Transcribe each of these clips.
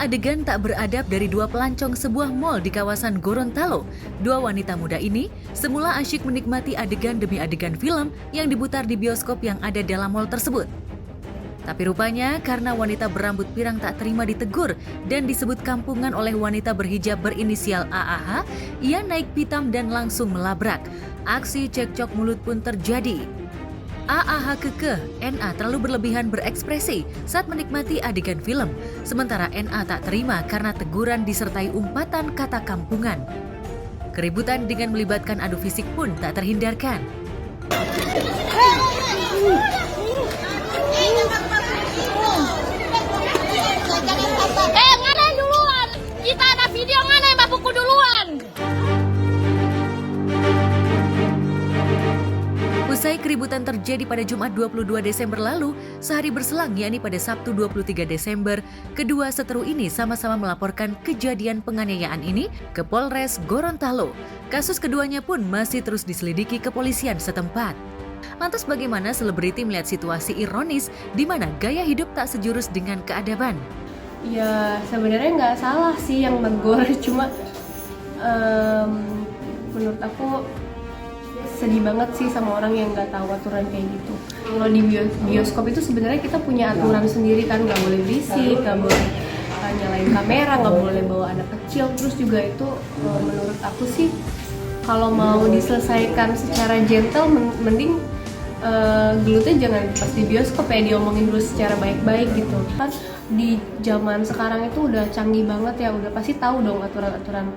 adegan tak beradab dari dua pelancong sebuah mal di kawasan Gorontalo. Dua wanita muda ini semula asyik menikmati adegan demi adegan film yang diputar di bioskop yang ada dalam mal tersebut. Tapi rupanya karena wanita berambut pirang tak terima ditegur dan disebut kampungan oleh wanita berhijab berinisial AAH, ia naik pitam dan langsung melabrak. Aksi cekcok mulut pun terjadi. AAH kekeh, NA terlalu berlebihan berekspresi saat menikmati adegan film, sementara NA tak terima karena teguran disertai umpatan kata kampungan. Keributan dengan melibatkan adu fisik pun tak terhindarkan. Ngana duluan, kita ada video ngana yang babuku duluan. Usai keributan terjadi pada Jumat 22 Desember lalu, sehari berselang yakni pada Sabtu 23 Desember, kedua seteru ini sama-sama melaporkan kejadian penganiayaan ini ke Polres Gorontalo. Kasus keduanya pun masih terus diselidiki kepolisian setempat. Lantas bagaimana selebriti melihat situasi ironis di mana gaya hidup tak sejurus dengan keadaban? Ya sebenarnya nggak salah sih yang negor, cuma menurut aku sedih banget sih sama orang yang nggak tahu aturan kayak gitu. Kalau di bioskop itu sebenarnya kita punya aturan sendiri kan, nggak boleh berisik, nggak boleh nyalain kamera, nggak boleh bawa anak kecil. Terus juga itu menurut aku sih kalau mau diselesaikan secara gentle, mending gelutnya jangan pas di bioskop ya, diomongin dulu secara baik-baik gitu. Kan di zaman sekarang itu udah canggih banget ya, udah pasti tahu dong aturan-aturan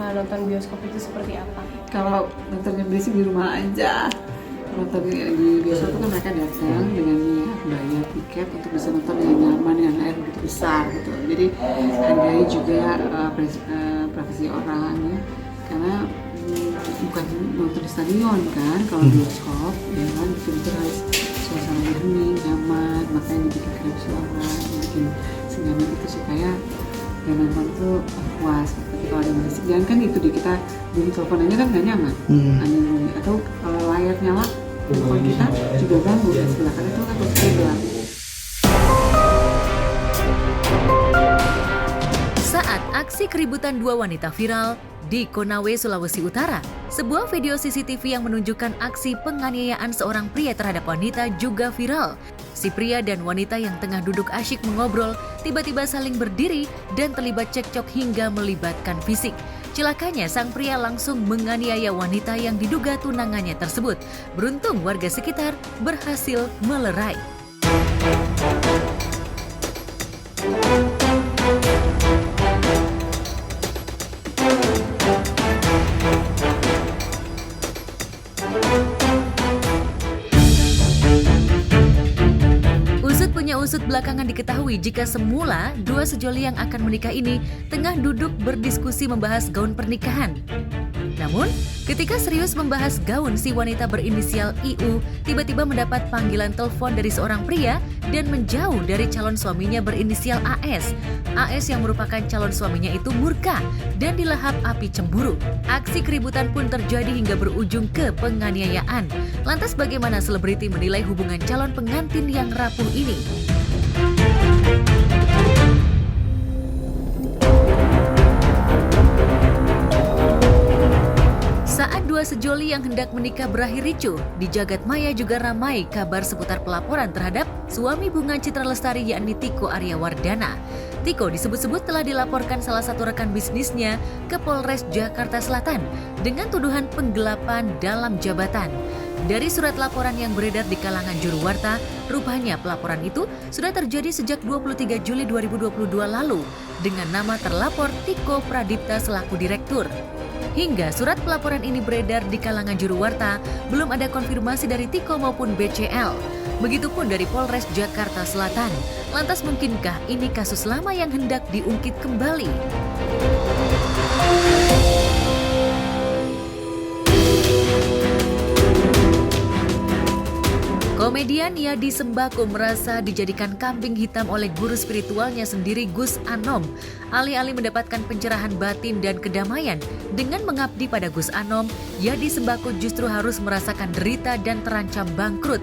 nonton bioskop itu seperti apa. Kalau nontonnya berisik di rumah aja. Nonton di bioskop itu kan mereka datang dengan niat bayar tiket untuk bisa nonton yang nyaman dengan layar begitu besar gitu. Jadi hargai juga privasi orang ya, karena bukan nonton di stadion kan, kalau bioskop ya kan betul-betul harus suasana hening, nyaman, makanya dibikin kedap suara, bikin senyaman itu supaya yang nonton tuh puas. Tapi kalau ada berisik, jangan kan itu di kita bunyi telepon aja kan nggak nyaman, angin bunyi, atau kalau layar nyala telepon kita juga ganggu dan silakan itu kan harus dibilang. Saat aksi keributan dua wanita viral di Konawe, Sulawesi Utara, sebuah video CCTV yang menunjukkan aksi penganiayaan seorang pria terhadap wanita juga viral. Si pria dan wanita yang tengah duduk asyik mengobrol tiba-tiba saling berdiri dan terlibat cekcok hingga melibatkan fisik. Celakanya sang pria langsung menganiaya wanita yang diduga tunangannya tersebut. Beruntung warga sekitar berhasil melerai. Usut belakangan diketahui jika semula dua sejoli yang akan menikah ini tengah duduk berdiskusi membahas gaun pernikahan. Namun, ketika serius membahas gaun, si wanita berinisial IU tiba-tiba mendapat panggilan telepon dari seorang pria dan menjauh dari calon suaminya berinisial AS. AS yang merupakan calon suaminya itu murka dan dilahap api cemburu. Aksi keributan pun terjadi hingga berujung ke penganiayaan. Lantas bagaimana selebriti menilai hubungan calon pengantin yang rapuh ini? Saat dua sejoli yang hendak menikah berakhir ricuh, di jagat maya juga ramai kabar seputar pelaporan terhadap suami Bunga Citra Lestari yakni Tiko Aryawardana. Tiko disebut-sebut telah dilaporkan salah satu rekan bisnisnya ke Polres Jakarta Selatan dengan tuduhan penggelapan dalam jabatan. Dari surat laporan yang beredar di kalangan juru warta, rupanya pelaporan itu sudah terjadi sejak 23 Juli 2022 lalu dengan nama terlapor Tiko Pradipta selaku direktur. Hingga surat pelaporan ini beredar di kalangan juru warta, belum ada konfirmasi dari Tiko maupun BCL. Begitupun dari Polres Jakarta Selatan. Lantas mungkinkah ini kasus lama yang hendak diungkit kembali? Komedian Yadi Sembako merasa dijadikan kambing hitam oleh guru spiritualnya sendiri Gus Anom. Alih-alih mendapatkan pencerahan batin dan kedamaian dengan mengabdi pada Gus Anom, Yadi Sembako justru harus merasakan derita dan terancam bangkrut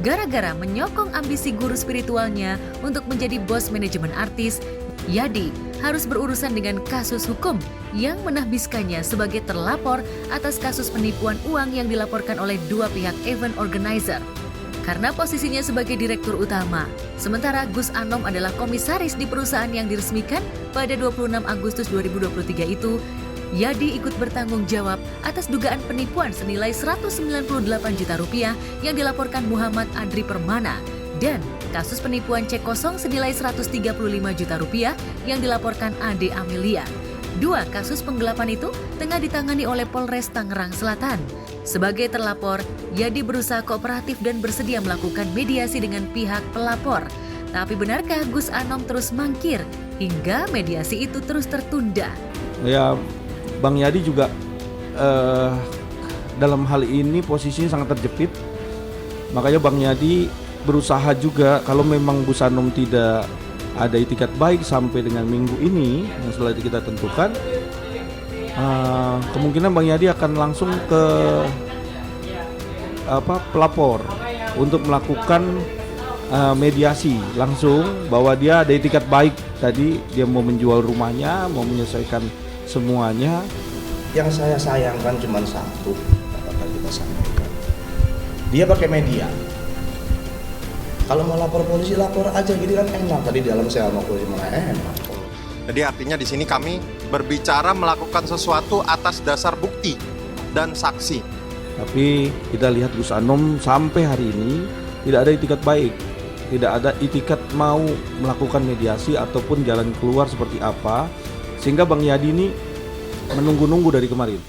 gara-gara menyokong ambisi guru spiritualnya untuk menjadi bos manajemen artis. Yadi harus berurusan dengan kasus hukum yang menahbiskannya sebagai terlapor atas kasus penipuan uang yang dilaporkan oleh dua pihak event organizer. Karena posisinya sebagai direktur utama, sementara Gus Anom adalah komisaris di perusahaan yang diresmikan pada 26 Agustus 2023 itu, Yadi ikut bertanggung jawab atas dugaan penipuan senilai 198 juta rupiah yang dilaporkan Muhammad Adri Permana dan kasus penipuan cek kosong senilai 135 juta rupiah yang dilaporkan Ade Amelia. Dua kasus penggelapan itu tengah ditangani oleh Polres Tangerang Selatan. Sebagai terlapor, Yadi berusaha kooperatif dan bersedia melakukan mediasi dengan pihak pelapor. Tapi benarkah Gus Anom terus mangkir hingga mediasi itu terus tertunda? Ya, Bang Yadi juga dalam hal ini posisinya sangat terjepit. Makanya Bang Yadi berusaha juga kalau memang Gus Anom tidak ada itikat baik sampai dengan minggu ini yang setelah itu kita tentukan, kemungkinan Bang Yadi akan langsung ke pelapor untuk melakukan mediasi langsung bahwa dia ada itikat baik. Tadi dia mau menjual rumahnya, mau menyelesaikan semuanya. Yang saya sayangkan cuma satu, apakah kita sampaikan. Dia pakai media. Kalau mau lapor polisi, lapor aja gitu kan enak. Tadi di dalam saya mau polisi mana enak. Jadi artinya di sini kami berbicara melakukan sesuatu atas dasar bukti dan saksi. Tapi kita lihat Gus Anom sampai hari ini tidak ada itikat baik. Tidak ada itikat mau melakukan mediasi ataupun jalan keluar seperti apa. Sehingga Bang Yadi ini menunggu-nunggu dari kemarin.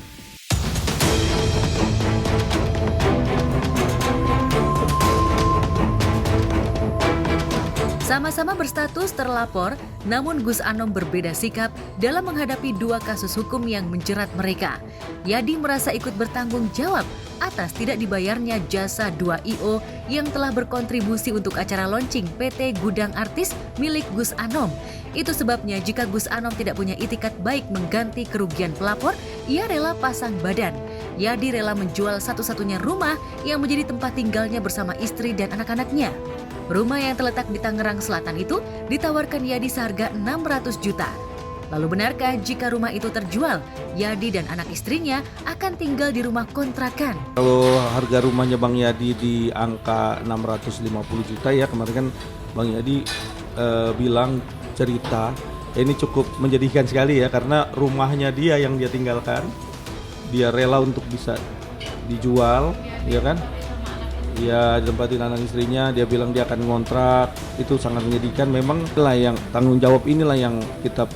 Sama-sama berstatus terlapor, namun Gus Anom berbeda sikap dalam menghadapi dua kasus hukum yang menjerat mereka. Yadi merasa ikut bertanggung jawab atas tidak dibayarnya jasa 2IO yang telah berkontribusi untuk acara launching PT Gudang Artis milik Gus Anom. Itu sebabnya jika Gus Anom tidak punya itikat baik mengganti kerugian pelapor, ia rela pasang badan. Yadi rela menjual satu-satunya rumah yang menjadi tempat tinggalnya bersama istri dan anak-anaknya. Rumah yang terletak di Tangerang Selatan itu ditawarkan Yadi seharga 600 juta. Lalu benarkah jika rumah itu terjual, Yadi dan anak istrinya akan tinggal di rumah kontrakan? Kalau harga rumahnya Bang Yadi di angka 650 juta ya, kemarin kan Bang Yadi bilang cerita, ini cukup menjadikan sekali ya, karena rumahnya dia yang dia tinggalkan, dia rela untuk bisa dijual, ya kan? Dia ditempatin anak istrinya, dia bilang dia akan ngontrak, itu sangat menyedihkan. Memang lah yang tanggung jawab inilah yang kita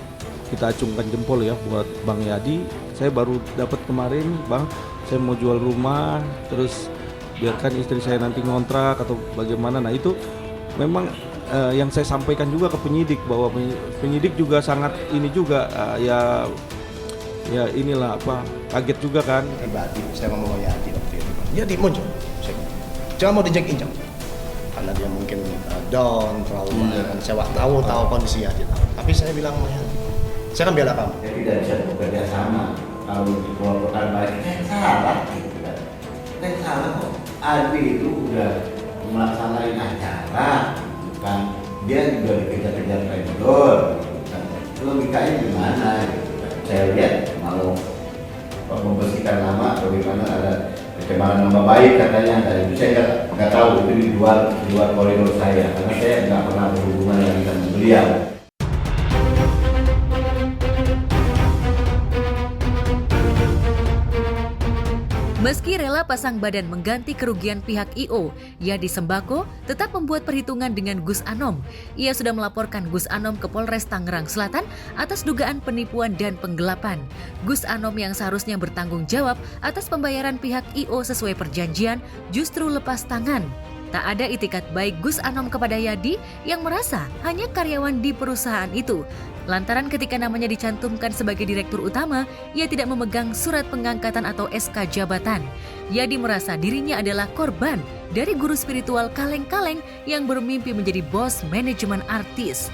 acungkan jempol ya buat Bang Yadi. Saya baru dapat kemarin, Bang, saya mau jual rumah, terus biarkan istri saya nanti ngontrak atau bagaimana. Nah itu memang yang saya sampaikan juga ke penyidik, bahwa penyidik juga sangat ini juga ya inilah kaget juga kan. Pribadi saya ngomong Yadi waktu itu. Yadi muncul. Jangan mau diinjak-injak. Karena dia mungkin down, trauma, kan saya tahu kondisi Yadi tahu. Tapi saya bilang, saya kan bela kamu. Saya tidak bisa bekerja sama kalau dikelompokkan baik. Saya salah gitu kan. Saya salah kok. Adi itu udah melaksanakan acara, bukan dia juga dikejar-kejar vendor. Kan. Logikanya gimana? Gitu kan. Saya lihat mau membersihkan nama, bagaimana ada pencemaran nama baik katanya. Dan itu saya nggak tahu, itu di luar koridor saya, karena saya nggak pernah berhubungan dengan beliau. Meski rela pasang badan mengganti kerugian pihak I.O., Yadi Sembako tetap membuat perhitungan dengan Gus Anom. Ia sudah melaporkan Gus Anom ke Polres Tangerang Selatan atas dugaan penipuan dan penggelapan. Gus Anom yang seharusnya bertanggung jawab atas pembayaran pihak I.O. sesuai perjanjian justru lepas tangan. Tak ada itikat baik Gus Anom kepada Yadi yang merasa hanya karyawan di perusahaan itu. Lantaran ketika namanya dicantumkan sebagai direktur utama, ia tidak memegang surat pengangkatan atau SK jabatan. Yadi merasa dirinya adalah korban dari guru spiritual kaleng-kaleng yang bermimpi menjadi bos manajemen artis.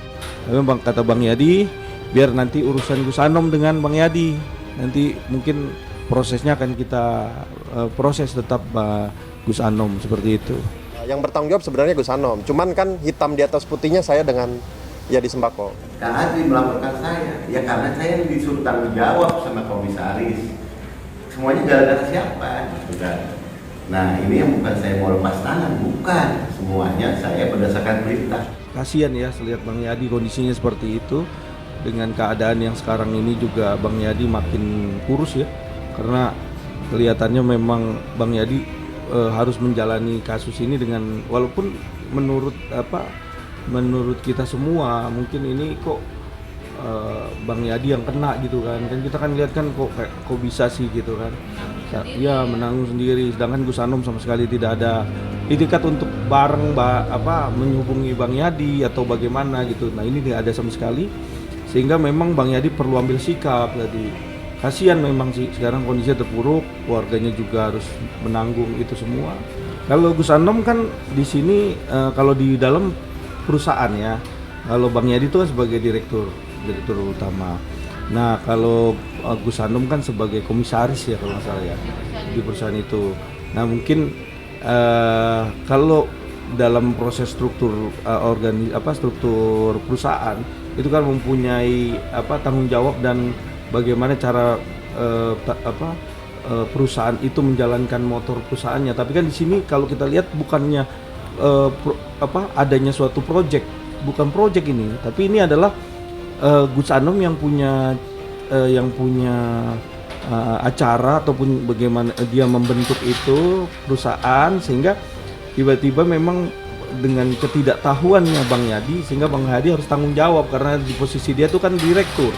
Memang kata Bang Yadi, biar nanti urusan Gus Anom dengan Bang Yadi. Nanti mungkin prosesnya akan kita proses tetap Gus Anom seperti itu. Yang bertanggung jawab sebenarnya Gus Anom. Cuman kan hitam di atas putihnya saya dengan Ya di sembako. Kak Adri melaporkan saya, ya karena saya yang disuruh tanggung jawab sama komisaris. Semuanya gara-gara siapa? Gitu kan. Nah ini yang bukan saya mau lepas tangan, bukan. Semuanya saya berdasarkan perintah. Kasihan ya lihat Bang Yadi kondisinya seperti itu. Dengan keadaan yang sekarang ini juga Bang Yadi makin kurus ya. Karena kelihatannya memang Bang Yadi harus menjalani kasus ini dengan, walaupun menurut kita semua mungkin ini kok Bang Yadi yang kena gitu kan kita kan lihat kan kok bisa sih gitu kan ya menanggung sendiri, sedangkan Gus Anom sama sekali tidak ada itikat untuk bareng menghubungi Bang Yadi atau bagaimana gitu. Nah ini tidak ada sama sekali, sehingga memang Bang Yadi perlu ambil sikap tadi. Kasihan memang sih sekarang kondisinya terpuruk, keluarganya juga harus menanggung itu semua. Kalau Gus Anom kan di sini kalau di dalam perusahaan ya, kalau Bang Yadi itu kan sebagai direktur utama. Nah kalau Gus Anom kan sebagai komisaris ya kalau nggak salah ya di perusahaan itu. Nah mungkin kalau dalam proses struktur struktur perusahaan itu kan mempunyai tanggung jawab dan bagaimana cara perusahaan itu menjalankan motor perusahaannya. Tapi kan di sini kalau kita lihat bukannya adanya suatu bukan proyek ini, tapi ini adalah Gus Anom yang punya acara ataupun bagaimana dia membentuk itu perusahaan, sehingga tiba-tiba memang dengan ketidaktahuannya Bang Yadi sehingga Bang Yadi harus tanggung jawab karena di posisi dia itu kan direktur.